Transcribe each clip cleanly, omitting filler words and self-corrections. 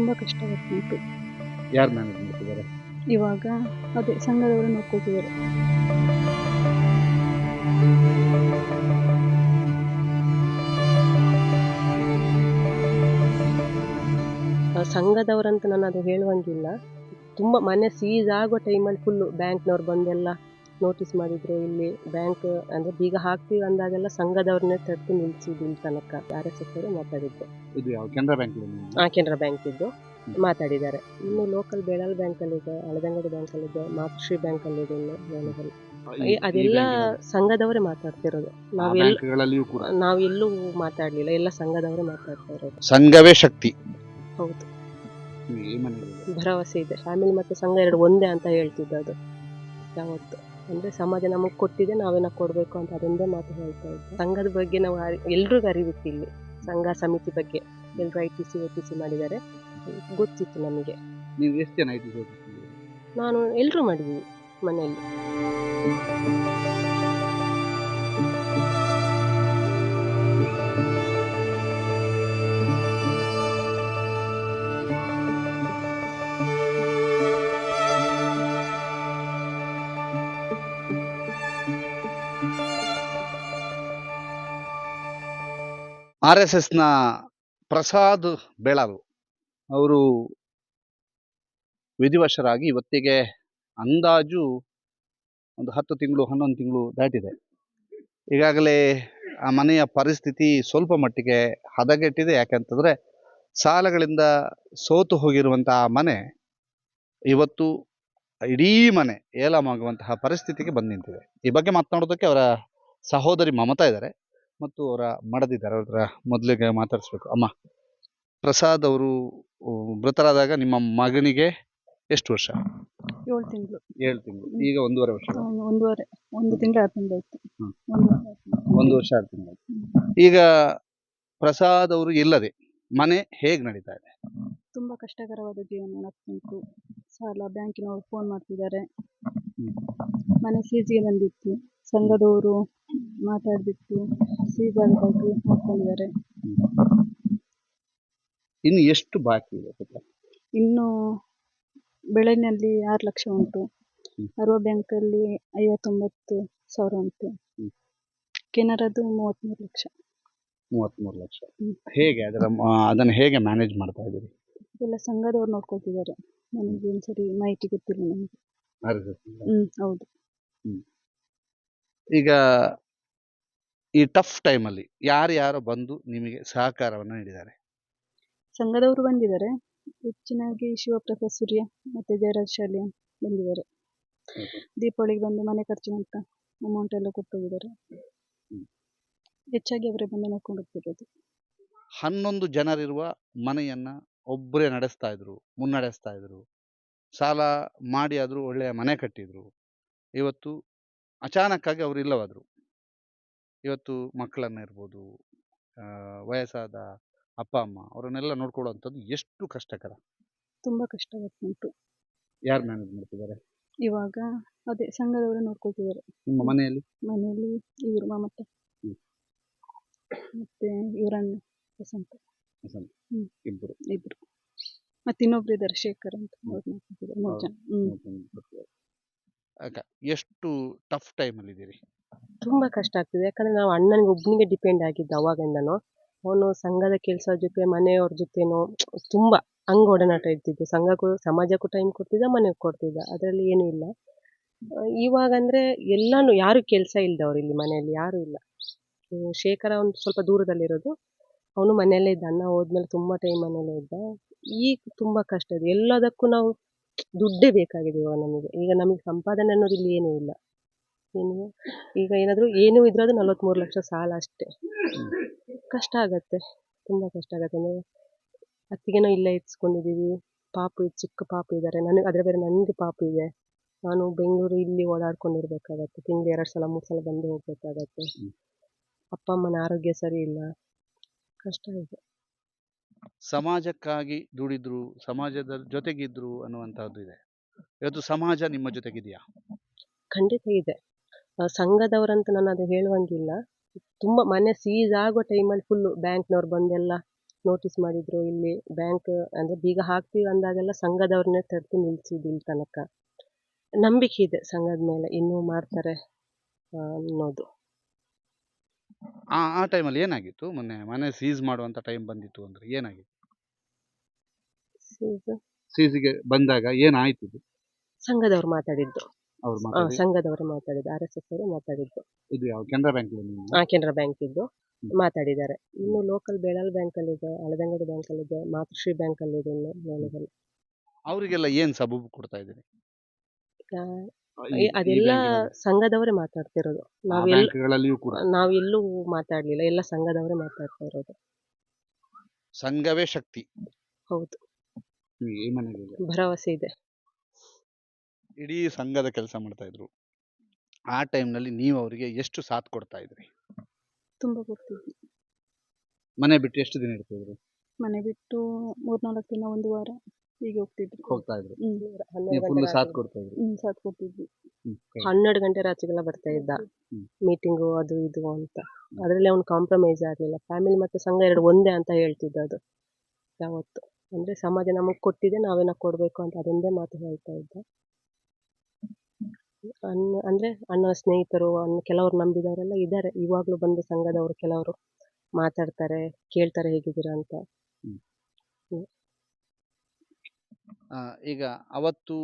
ತುಂಬ ಕಷ್ಟವಾಗ್ತುಂಟು. ಯಾರು ಮ್ಯಾನೇಜ್ ಮಾಡ್ತಿದ್ದಾರೆ? ಇವಾಗ ಅದೇ ಸಂಘದವರು ನೋಡ್ಕೊಳ್ತಿದ್ದಾರೆ. ಸಂಘದವರಂತ ನಾನು ಅದು ಹೇಳುವಂಗಿಲ್ಲ. ತುಂಬ ಮನೆ ಸೀಸ್ ಆಗೋ ಟೈಮಲ್ಲಿ ಫುಲ್ಲು ಬ್ಯಾಂಕ್ನವ್ರು ಬಂದೆಲ್ಲ ನೋಟಿಸ್ ಮಾಡಿದ್ರು. ಇಲ್ಲಿ ಬ್ಯಾಂಕ್ ಅಂದರೆ ಬೀಗ ಹಾಕ್ತೀವಿ ಅಂದಾಗೆಲ್ಲ ಸಂಘದವ್ರನ್ನೇ ತಡೆದು ನಿಲ್ಲಿಸಿದ್ದು ಇಲ್ಲಿ ತನಕ. RSS ಅವರು ಮಾತಾಡಿದ್ದು. ಇದು ಯಾವ ಕೆನರಾ ಬ್ಯಾಂಕ್? ಕೆನರಾ ಬ್ಯಾಂಕ್ ಇದ್ದು ಮಾತಾಡಿದ್ದಾರೆ. ಇನ್ನು ಲೋಕಲ್ ಬೆಳಲ್ ಬ್ಯಾಂಕಲ್ಲಿದೆ, ಹಳದಂಗಡಿ ಬ್ಯಾಂಕಲ್ಲಿದೆ, ಮಾತೃಶ್ರೀ ಬ್ಯಾಂಕಲ್ಲಿದೆ. ಇನ್ನು ಅದೆಲ್ಲ ಸಂಘದವರೇ ಮಾತಾಡ್ತಿರೋದು. ನಾವೆಲ್ಲೂ ಮಾತಾಡ್ಲಿಲ್ಲ, ಎಲ್ಲ ಸಂಘದವರೇ ಮಾತಾಡ್ತಾ ಇರೋದು. ಸಂಘವೇ ಶಕ್ತಿ. ಹೌದು, ಭರವಸೆ ಇದೆ. ಫ್ಯಾಮಿಲಿ ಮತ್ತು ಸಂಘ ಎರಡು ಒಂದೇ ಅಂತ ಹೇಳ್ತಿದ್ದದು ಯಾವತ್ತು. ಅಂದರೆ ಸಮಾಜ ನಮಗೆ ಕೊಟ್ಟಿದೆ, ನಾವೇನ ಕೊಡಬೇಕು ಅಂತ ಅದೊಂದೇ ಮಾತು ಹೇಳ್ತಾ ಇದ್ದೆ. ಸಂಘದ ಬಗ್ಗೆ ನಾವು ಎಲ್ರಿಗೂ ಅರಿವಿತ್ತು. ಇಲ್ಲಿ ಸಂಘ ಸಮಿತಿ ಬಗ್ಗೆ ಎಲ್ಲರೂ ITC OTC ಮಾಡಿದ್ದಾರೆ, ಗೊತ್ತಿತ್ತು ನಮಗೆ. ನೀವು ಎಷ್ಟು ಜನ ITC? ನಾನು ಎಲ್ಲರೂ ಮಾಡಿದ್ದೀವಿ ಮನೆಯಲ್ಲಿ. RSSನ ಪ್ರಸಾದ್ ಬೆಳಾಲ್ ಅವರು ವಿಧಿವಶರಾಗಿ ಇವತ್ತಿಗೆ ಅಂದಾಜು ಒಂದು 10 ತಿಂಗಳು 11 ತಿಂಗಳು ದಾಟಿದೆ. ಈಗಾಗಲೇ ಆ ಮನೆಯ ಪರಿಸ್ಥಿತಿ ಸ್ವಲ್ಪ ಮಟ್ಟಿಗೆ ಹದಗೆಟ್ಟಿದೆ. ಯಾಕಂತಂದರೆ ಸಾಲಗಳಿಂದ ಸೋತು ಹೋಗಿರುವಂತಹ ಮನೆ ಇವತ್ತು ಇಡೀ ಮನೆ ಏಲಮಾಗುವಂತಹ ಪರಿಸ್ಥಿತಿಗೆ ಬಂದು ನಿಂತಿದೆ. ಈ ಬಗ್ಗೆ ಮಾತನಾಡೋದಕ್ಕೆ ಅವರ ಸಹೋದರಿ ಮಮತಾ ಇದ್ದಾರೆ ಮತ್ತು ಅವರ ಮಡದಿದ್ದಾರೆ. ಅವರ ಮೊದಲಿಗೆ ಮಾತಾಡಿಸ್ಬೇಕು. ಅಮ್ಮ, ಪ್ರಸಾದ್ ಅವರು ಮೃತರಾದಾಗ ನಿಮ್ಮ ಮಗನಿಗೆ ಎಷ್ಟು ವರ್ಷ? 7 ತಿಂಗಳು. 7 ತಿಂಗಳು. ಈಗ 1.5 ವರ್ಷ. 1 ತಿಂಗಳು 6 ತಿಂಗಳಾಯ್ತು. 1 ವರ್ಷ 6 ತಿಂಗಳು. ಈಗ ಪ್ರಸಾದ್ ಅವರು ಇಲ್ಲದೆ ಮನೆ ಹೇಗೆ ನಡೀತಾ ಇದೆ? ತುಂಬ ಕಷ್ಟಕರವಾದ ಜೀವನ ನಡೆಸುಂಟು. ಸಾಲ, ಬ್ಯಾಂಕಿನವರು ಫೋನ್ ಮಾಡ್ತಿದ್ದಾರೆ. ಮನೆ ಸೀಜಿಗೆ ಬಂದಿತ್ತು, ಸಂಘದವರು ಮಾತಾಡ್ಬಿಟ್ಟು ಸೀಜಾದ ಬಗ್ಗೆ ನೋಡ್ಕೊಂಡಿದ್ದಾರೆ. ಇನ್ನು ಎಷ್ಟು ಬಾಕಿ ಇದೆ? ಇನ್ನು ಬೆಳೆನಲ್ಲಿ 6 ಲಕ್ಷ ಉಂಟು. ಅರ್ವ ಬ್ಯಾಂಕಲ್ಲಿ 59,000 ಉಂಟು. ಕೆನರಾದು 33 ಲಕ್ಷ. 33 ಲಕ್ಷ. ಹೇಗೆ ಅದನ್ನು ಹೇಗೆ ಮ್ಯಾನೇಜ್ ಮಾಡ್ತಾ ಇದ್ದೀರಿ? ಎಲ್ಲ ಸಂಘದವ್ರು ನೋಡ್ಕೊಳ್ತಿದ್ದಾರೆ. ನನಗೆ ಸರಿ ಮಾಹಿತಿ ಗೊತ್ತಿಲ್ಲ ನಮಗೆ. ಹೌದು. ಈಗ ಈ ಟಫ್ ಟೈಮಲ್ಲಿ ಯಾರು ಬಂದು ನಿಮಗೆ ಸಹಕಾರವನ್ನು ನೀಡಿದ್ದಾರೆ? ಸಂಘದವರು ಬಂದಿದ್ದಾರೆ. ಹೆಚ್ಚಿನಾಗಿ ಶಿವಪ್ರಸಾದ್ ಸೂರ್ಯ ಮತ್ತು ಜಯರಾಜ್ ಶಾಲೆ ಬಂದಿದ್ದಾರೆ. ದೀಪಾವಳಿಗೆ ಬಂದು ಮನೆ ಖರ್ಚಿನಂತ ಅಮೌಂಟ್ ಎಲ್ಲ ಕೊಟ್ಟು ಹೋಗಿದ್ದಾರೆ. ಹೆಚ್ಚಾಗಿ ಅವರೇ ಬಂದು ನೋಡ್ಕೊಂಡು ಹೋಗ್ತಿರೋದು. 11 ಜನರಿರುವ ಮನೆಯನ್ನ ಒಬ್ಬರೇ ಮುನ್ನಡೆಸ್ತಾ ಇದ್ರು. ಸಾಲ ಮಾಡಿ ಆದರೂ ಒಳ್ಳೆಯ ಮನೆ ಕಟ್ಟಿದ್ರು. ಇವತ್ತು ಅಚಾನಕ್ಕಾಗಿ ಅವರು ಇಲ್ಲವಾದ್ರು. ಇವತ್ತು ಮಕ್ಕಳನ್ನ ಇರ್ಬೋದು, ವಯಸ್ಸಾದ ಅಪ್ಪ ಅಮ್ಮ ಅವರನ್ನೆಲ್ಲ ನೋಡ್ಕೊಳ್ಳುವಂಥದ್ದು ಎಷ್ಟು ಕಷ್ಟಕರ. ತುಂಬ ಕಷ್ಟವಾಗ್ತುಂಟು. ಯಾರು ಮ್ಯಾನೇಜ್ ಮಾಡ್ತಿದ್ದಾರೆ? ಇವಾಗ ಅದೇ ಸಂಘದವರೇ ನೋಡ್ಕೊಳ್ತಿದ್ದಾರೆ. ನಿಮ್ಮ ಮನೆಯಲ್ಲಿ ಇವರು ಮಮತಾ ಮತ್ತೆ ಇವರನ್ನ ವಸಂತ ಇಬ್ಬರು. ಮತ್ತೆ ಇನ್ನೊಬ್ರು ಇದ್ದಾರೆ ಶೇಖರ್ ಅಂತ, ಅವ್ರು ನೋಡ್ಕೊಳ್ತಿದ್ದಾರೆ. 3 ಜನ. ಎಷ್ಟು ಟಫ್ ಟೈಮಲ್ಲಿ ಇದ್ದೀರಿ? ತುಂಬ ಕಷ್ಟ ಆಗ್ತದೆ. ಯಾಕಂದರೆ ನಾವು ಅಣ್ಣನಿಗೆ ಒಬ್ಬನಿಗೆ ಡಿಪೆಂಡ್ ಆಗಿದ್ದು ಅವಾಗಿಂದನೂ. ಅವನು ಸಂಘದ ಕೆಲಸ ಜೊತೆ ಮನೆಯವ್ರ ಜೊತೆನೂ ತುಂಬ ಹಂಗೆ ಒಡನಾಟ ಇರ್ತಿದ್ದು. ಸಮಾಜಕ್ಕೂ ಟೈಮ್ ಕೊಡ್ತಿದ್ದ, ಮನೆಗೆ ಕೊಡ್ತಿದ್ದ, ಅದರಲ್ಲಿ ಏನೂ ಇಲ್ಲ. ಇವಾಗ ಅಂದರೆ ಎಲ್ಲನೂ ಯಾರು ಕೆಲಸ ಇಲ್ಲದವ್ರು ಇಲ್ಲಿ ಮನೆಯಲ್ಲಿ ಯಾರೂ ಇಲ್ಲ. ಶೇಖರ ಒಂದು ಸ್ವಲ್ಪ ದೂರದಲ್ಲಿರೋದು, ಅವನು ಮನೆಯಲ್ಲೇ ಇದ್ದ. ಅಣ್ಣ ಹೋದ್ಮೇಲೆ ತುಂಬ ಟೈಮ್ ಮನೆಯಲ್ಲೇ ಇದ್ದ. ಈಗ ತುಂಬ ಕಷ್ಟ ಇದೆ. ಎಲ್ಲದಕ್ಕೂ ನಾವು ದುಡ್ಡೇ ಬೇಕಾಗಿದೆ ಇವಾಗ ನಮಗೆ. ಈಗ ನಮಗೆ ಸಂಪಾದನೆ ಅನ್ನೋದು ಇಲ್ಲಿ ಏನೂ ಇಲ್ಲ. ಈಗ ಏನಾದರೂ ಏನೂ ಇದ್ರೂ ಅದು 43 ಲಕ್ಷ ಸಾಲ ಅಷ್ಟೇ. ಕಷ್ಟ ಆಗತ್ತೆ, ತುಂಬ ಕಷ್ಟ ಆಗತ್ತೆ. ಅಂದರೆ ಅತ್ತಿಗೆನೂ ಇಲ್ಲೇ ಇರಿಸ್ಕೊಂಡಿದ್ದೀವಿ. ಚಿಕ್ಕ ಪಾಪು ಇದ್ದಾರೆ. ಅದರ ಬೇರೆ ನನಗೆ ಪಾಪು ಇದೆ. ನಾನು ಬೆಂಗಳೂರು ಇಲ್ಲಿ ಓಡಾಡ್ಕೊಂಡಿರ್ಬೇಕಾಗತ್ತೆ. ತಿಂಗಳು 2 ಸಲ 3 ಸಲ ಬಂದು ಹೋಗ್ಬೇಕಾಗತ್ತೆ. ಅಪ್ಪ ಅಮ್ಮನ ಆರೋಗ್ಯ ಸರಿ ಇಲ್ಲ, ಕಷ್ಟ ಇದೆ. ಸಮಾಜಕ್ಕಾಗಿ ದುಡಿದ್ರು, ಸಮಾಜದ ಜೊತೆಗಿದ್ರು ಅನ್ನುವಂಥದ್ದು ಇದೆ. ಇವತ್ತು ಸಮಾಜ ನಿಮ್ಮ ಜೊತೆಗಿದೆಯಾ? ಖಂಡಿತ ಇದೆ. ಸಂಘದವರಂತ ನಾನು ಅದು ಹೇಳುವಂಗಿಲ್ಲ. ತುಂಬ ಮನೆ ಸೀಸ್ ಆಗೋ ಟೈಮಲ್ಲಿ ಫುಲ್ಲು ಬ್ಯಾಂಕ್ನವ್ರು ಬಂದೆಲ್ಲ ನೋಟಿಸ್ ಮಾಡಿದ್ರು. ಇಲ್ಲಿ ಬ್ಯಾಂಕ್ ಅಂದ್ರೆ ಬೀಗ ಹಾಕ್ತೀವಿ ಅಂದಾಗೆಲ್ಲ ಸಂಘದವ್ರನ್ನೇ ತಡೆದು ನಿಲ್ಸಿದ್ದು ಇಲ್ಲಿ ತನಕ. ನಂಬಿಕೆ ಇದೆ ಸಂಘದ ಮೇಲೆ, ಇನ್ನೂ ಮಾಡ್ತಾರೆ ಅನ್ನೋದು. ಆ ಟೈಮಲ್ಲಿ ಏನಾಗಿತ್ತು? ಮೊನ್ನೆ ಮನೆ ಸೀಸ್ ಮಾಡುವಂತ ಟೈಮ್ ಬಂದಿತ್ತು ಅಂದ್ರೆ ಏನಾಗಿತ್ತು? ಇದು ಸೀಸಿಗೆ ಬಂದಾಗ ಏನಾಯ್ತು? ಇದು ಸಂಘದವ್ರು ಮಾತಾಡಿದ್ದು. ಅವ್ರು ಮಾತಾಡಿ ಸಂಘದವರು ಮಾತಾಡಿದ್ದು, RSS ಅವರು ಮಾತಾಡಿದ್ದು. ಇದು ಯಾವ ಕೆನರಾ ಬ್ಯಾಂಕ್ ಕೆನರಾ ಬ್ಯಾಂಕ್ ಇದ್ದು ಮಾತಾಡಿದ್ದಾರೆ. ಇನ್ನು ಲೋಕಲ್ ಬೇಳಾಲ್ ಬ್ಯಾಂಕ್ ಅಲ್ಲಿ ಇದೆ, ಹಳದಂಗಡಿ ಬ್ಯಾಂಕ್ ಅಲ್ಲಿ ಇದೆ, ಮಾತೃಶ್ರೀ ಬ್ಯಾಂಕ್ ಅಲ್ಲಿ ಇದೆ. ಇನ್ನು available. ಅವರಿಗೆಲ್ಲ ಏನ್ ಸಬೂಬು ಕೊಡ್ತಾ ಇದ್ದೀರಿ? ಅದೆಲ್ಲ ಸಂಘದವರೇ ಮಾತಾಡ್ತಿರೋದು. ಬ್ಯಾಂಕ್ಗಳಲ್ಲಿಯೂ ಕೂಡ ನಾವೆಲ್ಲೂ ಮಾತಾಡ್ಲಿಲ್ಲ, ಎಲ್ಲ ಸಂಘದವರೇ ಮಾತಾಡ್ತಾ ಇರೋದು. ಸಂಘವೇ ಶಕ್ತಿ. ಹೌದು, ಈ ಮನೆಗೆ ಭರವಸೆ ಇದೆ. ಇಡೀ ಸಂಘದ ಕೆಲಸ ಮಾಡ್ತಾ ಇದ್ರು. ಆ ಟೈಮ್ನಲ್ಲಿ ನೀವು ಅವರಿಗೆ ಎಷ್ಟು ಸಾಥ್ ಕೊಡ್ತಾ ಇದ್ರಿ? ತುಂಬಾ ಕೊಡ್ತಿದ್ವಿ. ಮನೆ ಬಿಟ್ಟು ಎಷ್ಟು ದಿನ ಇರ್ತಿದ್ರು? ಮನೆ ಬಿಟ್ಟು 3-4 ದಿನ, 1 ವಾರ ಹೀಗೆ ಹೋಗ್ತಿದ್ರು. ಹೋಗ್ತಾ ಇದ್ರು. 12 ಫುಲ್ ಗಂಟೆ ಸಾಥ್ ಕೊಡ್ತಾ ಇದ್ರು. ಸಾಥ್ ಕೊಡ್ತಿದ್ವಿ. 12 ಗಂಟೆ ರಾತ್ರಿಗೆಲ್ಲ ಬರ್ತಾ ಇದ್ದ. ಮೀಟಿಂಗು ಅದು ಇದು ಅಂತ. ಅದರಲ್ಲಿ ಅವ್ನು ಕಾಂಪ್ರಮೈಸ್ ಆಗ್ಲಿಲ್ಲ. ಫ್ಯಾಮಿಲಿ ಮತ್ತೆ ಸಂಘ 2 ಒಂದೇ ಅಂತ ಹೇಳ್ತಿದ್ದ ಅದು ಯಾವತ್ತು. ಅಂದ್ರೆ ಸಮಾಜ ನಮಗ್ ಕೊಟ್ಟಿದೆ, ನಾವೇನ ಕೊಡ್ಬೇಕು ಅಂತ ಅದೊಂದೇ ಮಾತು ಹೇಳ್ತಾ ಇದ್ದ. ಅಂದ್ರೆ ಅಣ್ಣ ಸ್ನೇಹಿತರು, ಕೆಲವರು ನಂಬಿದವರೆಲ್ಲ ಇದ್ದಾರೆ. ಇವಾಗ್ಲೂ ಬಂದು ಸಂಘದವರು ಕೆಲವರು ಮಾತಾಡ್ತಾರೆ, ಕೇಳ್ತಾರೆ ಹೇಗಿದ್ದೀರಾ ಅಂತ. ಈಗ ಅವತ್ತು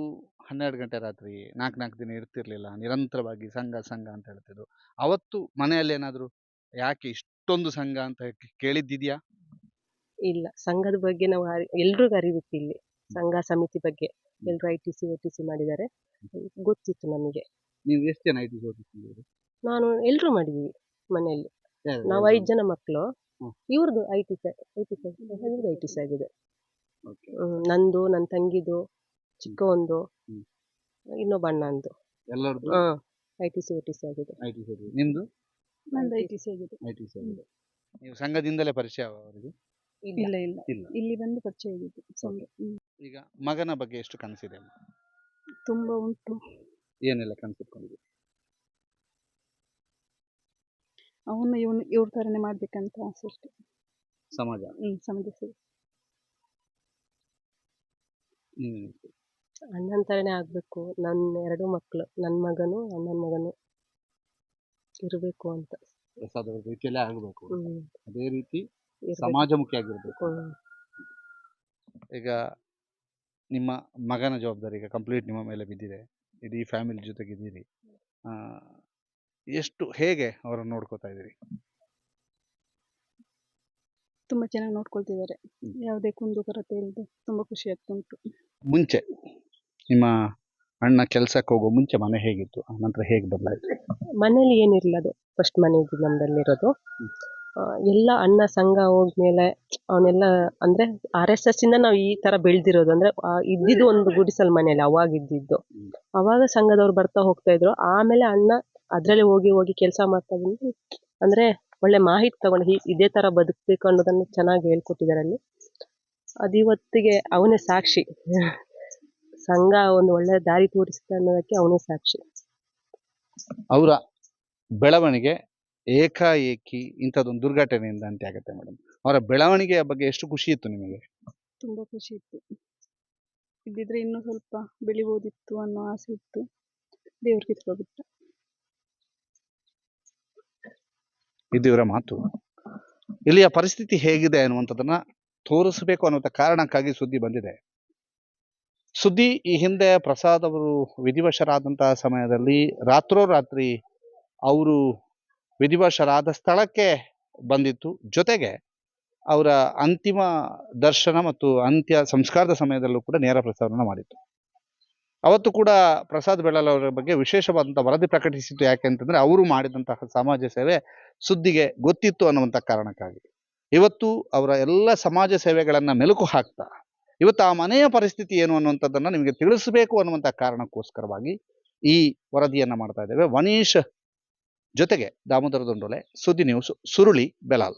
12 ಗಂಟೆ ರಾತ್ರಿ 4 ದಿನ ಇರ್ತಿರ್ಲಿಲ್ಲ, ನಿರಂತರವಾಗಿ ಸಂಘ ಸಂಘ ಅಂತ ಹೇಳ್ತಿದ್ರು. ಅವತ್ತು ಮನೆಯಲ್ಲಿ ಏನಾದ್ರು ಯಾಕೆ ಇಷ್ಟೊಂದು ಸಂಘ ಅಂತ ಕೇಳಿದ್ದಿದ್ಯಾ? ಇಲ್ಲ, ಸಂಘದ ಬಗ್ಗೆ ನಾವು ಎಲ್ರಿಗೂ ಅರಿವಿತ್ತು. ಇಲ್ಲಿ ಸಂಘ ಸಮಿತಿ ಬಗ್ಗೆ ಎಲ್ರು ITC OTC ಮಾಡಿದ್ದಾರೆ, ಗೊತ್ತಿತ್ತು ನಮಗೆ. ನೀವು ಎಷ್ಟು ಜನ ITC OTC? ನಾನು ಎಲ್ರು ಮಾಡಿದೀವಿ ಮನೆಯಲ್ಲಿ. ನಾವು 5 ಜನ ಮಕ್ಕಳು. ಇವ್ರದ್ದು ITC ಆಗಿದೆ. ನಂದು, ನನ್ನ ತಂಗಿದು, ಚಿಕ್ಕವೊಂದು, ಇನ್ನೊಬ್ಬ ಅಣ್ಣಂದು ಎಲ್ಲರದ್ದು ITC OTC ಆಗಿದೆ. ನಿಮ್ದು? ನಂದು ITC ಆಗಿದೆ. ನೀವು ಸಂಘದಿಂದಲೇ ಪರಿಚಯ ಅವರಿಗೆ? ಇಲ್ಲ, ಇಲ್ಲಿ ಬಂದು ಪರಿಚಯ ಆಗಿದ್ದು ಸಂಘ. ಈಗ ಮಗನ ಬಗ್ಗೆ ಎಷ್ಟು ಕನಸಿದೆ? ತುಂಬಾ ಉಂಟು. ಏನೆಲ್ಲ ಕನಸಿಟ್ಕೊಂಡಿದೆ? ಅವನು ಇವ್ರ ತರನೇ ಮಾಡ್ಬೇಕಂತ ಆಸೆ ಅಷ್ಟೇ. ಸಮಾಜ ಸಮಾಜ ಸೇವೆ. ಅಣ್ಣನ ತರನೇ ಆಗ್ಬೇಕು. ನನ್ನ 2 ಮಕ್ಕಳು, ನನ್ನ ಮಗನು ಅಣ್ಣನ ಮಗನು ಇರಬೇಕು ಅಂತ. ಪ್ರಸಾದ ರೀತಿಯಲ್ಲೇ ಆಗಬೇಕು, ಅದೇ ರೀತಿ ಸಮಾಜಮುಖಿ ಆಗಿರ್ಬೇಕು. ಈಗ ನಿಮ್ಮ ಮಗನ ಜವಾಬ್ದಾರಿ ಈಗ ಕಂಪ್ಲೀಟ್ ನಿಮ್ಮ ಮೇಲೆ ಬಿದ್ದಿದೆ. ಇಡೀ ಫ್ಯಾಮಿಲಿ ಜೊತೆಗಿದ್ದೀರಿ. ಹೇಗೆ ಅವರನ್ನು ನೋಡ್ಕೋತಾ ಇದ್ದೀರಿ? ತುಂಬಾ ಚೆನ್ನಾಗಿ ನೋಡ್ಕೊಳ್ತಿದ್ದಾರೆ. ಯಾವುದೇ ಕುಂದು ಕೊರತೆ ಇಲ್ಲದೆ ತುಂಬಾ ಖುಷಿ ಆಗ್ತುಂಟು. ಮುಂಚೆ ನಿಮ್ಮ ಅಣ್ಣ ಕೆಲ್ಸಕ್ಕೆ ಹೋಗೋ ಮುಂಚೆ ಮನೆ ಹೇಗಿತ್ತು, ನಂತರ ಹೇಗೆ ಬದಲಾಯಿತು? ಮನೇಲಿ ಏನಿರಲಿಲ್ಲ, ಅದು ಫಸ್ಟ್ ಮನೆ ಇದ್ದು ನಮ್ಮದಲ್ಲಿರೋದು. ಎಲ್ಲ ಅಣ್ಣ ಸಂಘ ಹೋದ್ಮೇಲೆ ಅವನೆಲ್ಲ ಅಂದ್ರೆ RSS ಇಂದ ನಾವು ಈ ತರ ಬೆಳೆದಿರೋದು. ಅಂದ್ರೆ ಇದ್ದಿದ್ದು ಒಂದು ಗುಡಿಸಲ್ ಮನೇಲಿ ಅವಾಗ ಇದ್ದಿದ್ದು. ಅವಾಗ ಸಂಘದವ್ರು ಬರ್ತಾ ಹೋಗ್ತಾ ಇದ್ರು. ಆಮೇಲೆ ಅಣ್ಣ ಅದ್ರಲ್ಲಿ ಹೋಗಿ ಕೆಲಸ ಮಾಡ್ತಾ ಬಂದು ಅಂದ್ರೆ ಒಳ್ಳೆ ಮಾಹಿತಿ ತಗೊಂಡು ಇದೇ ತರ ಬದುಕಬೇಕು ಅನ್ನೋದನ್ನು ಚೆನ್ನಾಗಿ ಹೇಳ್ಕೊಟ್ಟಿದ್ದಾರೆ ಅಲ್ಲಿ. ಅದಿವತ್ತಿಗೆ ಅವನೇ ಸಾಕ್ಷಿ. ಸಂಘ ಒಂದು ಒಳ್ಳೆ ದಾರಿ ತೋರಿಸ್ತಾ ಅನ್ನೋದಕ್ಕೆ ಅವನೇ ಸಾಕ್ಷಿ. ಅವರ ಬೆಳವಣಿಗೆ ಏಕಾಏಕಿ ಇಂಥದ್ದೊಂದು ದುರ್ಘಟನೆಯಿಂದ ಅಂತ್ಯ ಆಗುತ್ತೆ ಮೇಡಮ್. ಅವರ ಬೆಳವಣಿಗೆಯ ಬಗ್ಗೆ ಎಷ್ಟು ಖುಷಿ ಇತ್ತು ನಿಮಗೆ? ತುಂಬಾ ಖುಷಿ ಇತ್ತು. ಇದ್ದಿದ್ರೆ ಇನ್ನೂ ಸ್ವಲ್ಪ ಬೆಳಿಬೋದಿತ್ತು ಅನ್ನೋ ಆಸೆ ಇತ್ತು. ದೇವ್ರ ಕಿತ್ಕೊಬಿಟ್ಟ. ಇದು ಇವರ ಮಾತು. ಇಲ್ಲಿಯ ಪರಿಸ್ಥಿತಿ ಹೇಗಿದೆ ಅನ್ನುವಂಥದ್ದನ್ನ ತೋರಿಸಬೇಕು ಅನ್ನುವಂಥ ಕಾರಣಕ್ಕಾಗಿ ಸುದ್ದಿ ಬಂದಿದೆ. ಸುದ್ದಿ ಈ ಹಿಂದೆ ಪ್ರಸಾದ್ ಅವರು ವಿಧಿವಶರಾದಂತಹ ಸಮಯದಲ್ಲಿ ರಾತ್ರೋರಾತ್ರಿ ಅವರು ವಿಧಿವಶರಾದ ಸ್ಥಳಕ್ಕೆ ಬಂದಿತ್ತು. ಜೊತೆಗೆ ಅವರ ಅಂತಿಮ ದರ್ಶನ ಮತ್ತು ಅಂತ್ಯ ಸಂಸ್ಕಾರದ ಸಮಯದಲ್ಲೂ ಕೂಡ ನೇರ ಪ್ರಸಾರಣ ಮಾಡಿತ್ತು. ಅವತ್ತು ಕೂಡ ಪ್ರಸಾದ್ ಬೆಳಾಲ್ ಅವರ ಬಗ್ಗೆ ವಿಶೇಷವಾದಂಥ ವರದಿ ಪ್ರಕಟಿಸಿತ್ತು. ಯಾಕೆ ಅಂತಂದ್ರೆ ಅವರು ಮಾಡಿದಂತಹ ಸಮಾಜ ಸೇವೆ ಸುದ್ದಿಗೆ ಗೊತ್ತಿತ್ತು ಅನ್ನುವಂಥ ಕಾರಣಕ್ಕಾಗಿ. ಇವತ್ತು ಅವರ ಎಲ್ಲ ಸಮಾಜ ಸೇವೆಗಳನ್ನ ಮೆಲುಕು ಹಾಕ್ತಾ ಇವತ್ತು ಆ ಮನೆಯ ಪರಿಸ್ಥಿತಿ ಏನು ಅನ್ನುವಂಥದ್ದನ್ನ ನಿಮಗೆ ತಿಳಿಸಬೇಕು ಅನ್ನುವಂಥ ಕಾರಣಕ್ಕೋಸ್ಕರವಾಗಿ ಈ ವರದಿಯನ್ನ ಮಾಡ್ತಾ ಇದ್ದೇವೆ. ವನೀಶ್ ಜೊತೆಗೆ ದಾಮೋದರ ದೊಂಡೋಲೆ, ಸುದ್ದಿ ನ್ಯೂಸ್, ಸುರುಳಿ, ಬೆಲಾಲ್.